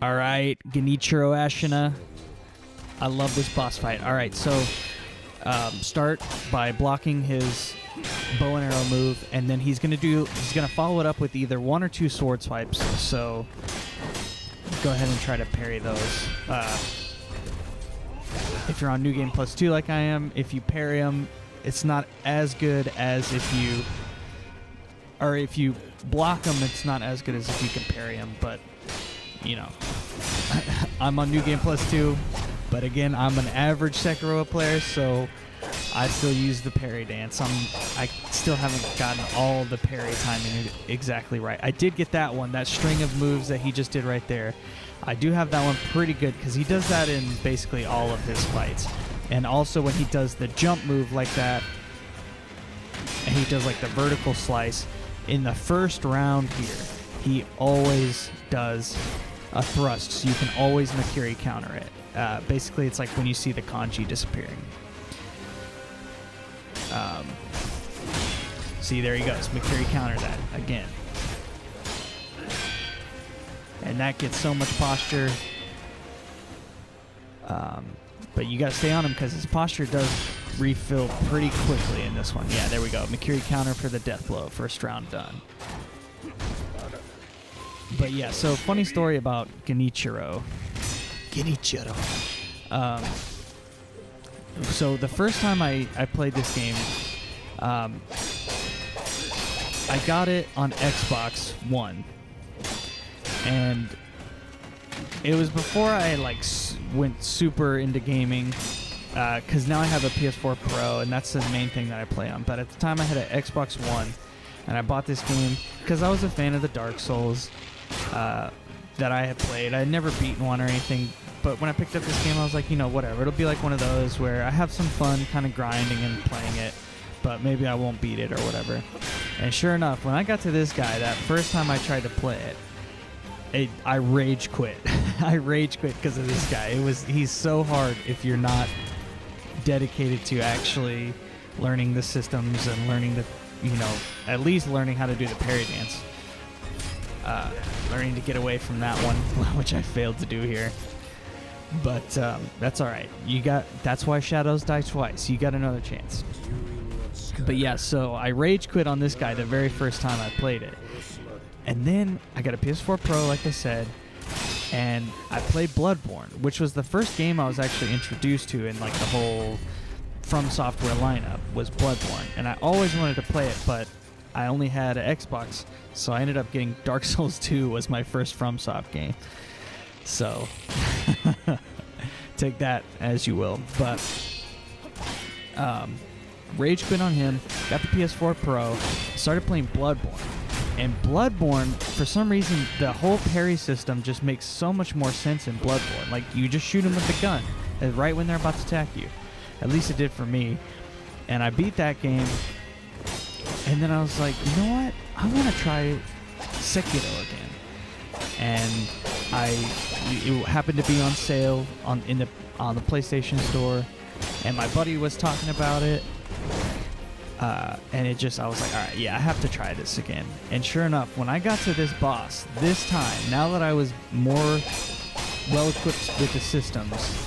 All right, Genichiro Ashina. I love this boss fight. All right, so start by blocking his bow and arrow move, and then he's gonna follow it up with either one or two sword swipes. So go ahead and try to parry those. If you're on New Game Plus 2 like I am, if you parry them, it's not as good as if you block them, it's not as good as if you can parry them, but you know, I'm on New Game Plus 2, but again, I'm an average Sekiro player, so I still use the parry dance. I still haven't gotten all the parry timing exactly right. I did get that one, that string of moves that he just did right there. I do have that one pretty good because he does that in basically all of his fights. And also when he does the jump move like that, and he does like the vertical slice, in the first round here, he always does a thrust, so you can always Makiri counter it. Basically, it's like when you see the kanji disappearing. See, there he goes. Makiri counter that again. And that gets so much posture. But you got to stay on him because his posture does refill pretty quickly in this one. Yeah, there we go. Makiri counter for the death blow. First round done. But yeah, so funny story about Genichiro. So the first time I played this game, I got it on Xbox One. And it was before I went super into gaming, because now I have a PS4 Pro, and that's the main thing that I play on. But at the time I had an Xbox One, and I bought this game because I was a fan of the Dark Souls that I had played. I had never beaten one or anything, but when I picked up this game, I was like, you know, whatever. It'll be like one of those where I have some fun kind of grinding and playing it, but maybe I won't beat it or whatever. And sure enough, when I got to this guy, that first time I tried to play it, I rage quit. I rage quit because of this guy. He's so hard if you're not dedicated to actually learning the systems and learning the, at least learning how to do the parry dance. Learning to get away from that one, which I failed to do here. But that's all right. That's why shadows die twice. You got another chance. But yeah, so I rage quit on this guy the very first time I played it. And then I got a PS4 Pro, like I said, and I played Bloodborne, which was the first game I was actually introduced to in like the whole From Software lineup was Bloodborne. And I always wanted to play it, but I only had an Xbox, so I ended up getting Dark Souls 2 was my first FromSoft game. So take that as you will. But rage quit on him, got the PS4 Pro, started playing Bloodborne. And Bloodborne, for some reason, the whole parry system just makes so much more sense in Bloodborne. Like, you just shoot them with the gun right when they're about to attack you. At least it did for me. And I beat that game. And then I was like, you know what? I want to try Sekiro again. And it happened to be on sale on the PlayStation Store. And my buddy was talking about it. And I was like, all right, yeah, I have to try this again. And sure enough, when I got to this boss, this time, now that I was more well-equipped with the systems,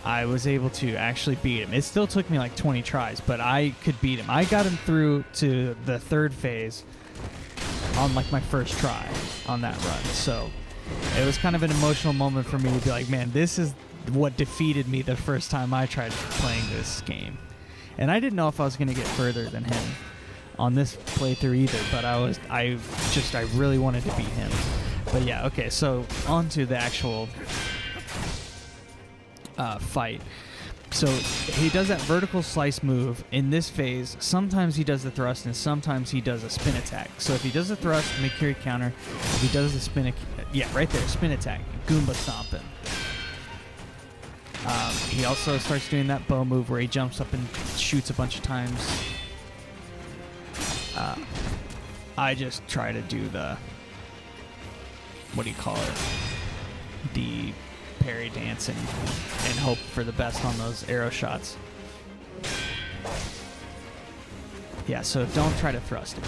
I was able to actually beat him. It still took me like 20 tries, but I could beat him. I got him through to the third phase on like my first try on that run. So it was kind of an emotional moment for me to be like, man, this is what defeated me the first time I tried playing this game. And I didn't know if I was going to get further than him on this playthrough either, but I really wanted to beat him. But yeah, okay, so on to the actual fight. So he does that vertical slice move in this phase. Sometimes he does the thrust, and sometimes he does a spin attack. So if he does the thrust, Makiri counter. If he does the spin, right there, spin attack, Goomba stomping. He also starts doing that bow move where he jumps up and shoots a bunch of times. I just try to do the, the parry dance and hope for the best on those arrow shots. Yeah, so don't try to thrust him.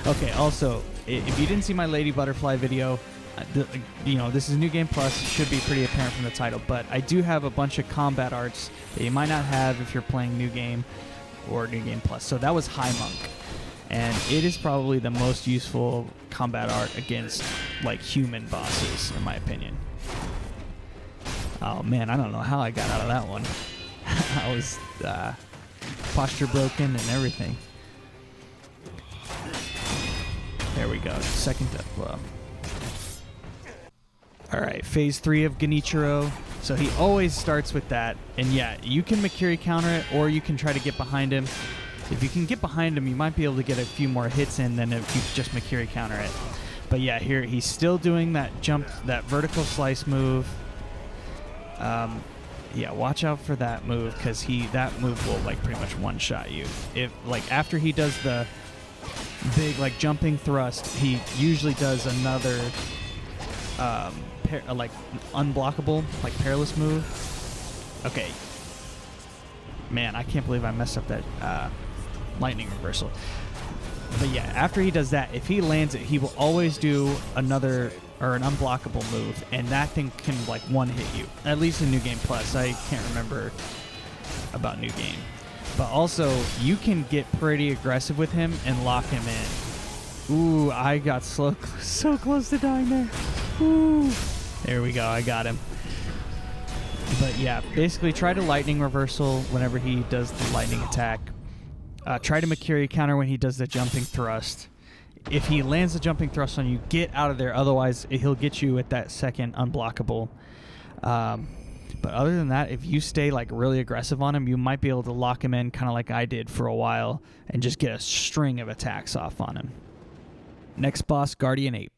Okay, also, if you didn't see my Lady Butterfly video, This is New Game Plus. Should be pretty apparent from the title, but I do have a bunch of combat arts that you might not have if you're playing New Game or New Game Plus. So that was High Monk, and it is probably the most useful combat art against like human bosses, in my opinion. Oh man, I don't know how I got out of that one. I was posture broken and everything. There we go. Second death blow. Alright, phase 3 of Genichiro. So he always starts with that. And yeah, you can Makiri counter it, or you can try to get behind him. If you can get behind him, you might be able to get a few more hits in than if you just Makiri counter it. But yeah, here he's still doing that jump, that vertical slice move. Yeah, watch out for that move, because that move will like pretty much one-shot you. If like after he does the big like jumping thrust, he usually does another like unblockable, like perilous move. Okay. Man, I can't believe I messed up that lightning reversal. But yeah, after he does that, if he lands it, he will always do another or an unblockable move, and that thing can like one hit you. At least in New Game Plus. I can't remember about New Game. But also, you can get pretty aggressive with him and lock him in. Ooh, I got so close to dying there. Ooh. There we go, I got him. But yeah, basically try to lightning reversal whenever he does the lightning attack. Try to Makiri counter when he does the jumping thrust. If he lands the jumping thrust on you, get out of there. Otherwise, he'll get you at that second unblockable. But other than that, if you stay like really aggressive on him, you might be able to lock him in kind of like I did for a while and just get a string of attacks off on him. Next boss, Guardian Ape.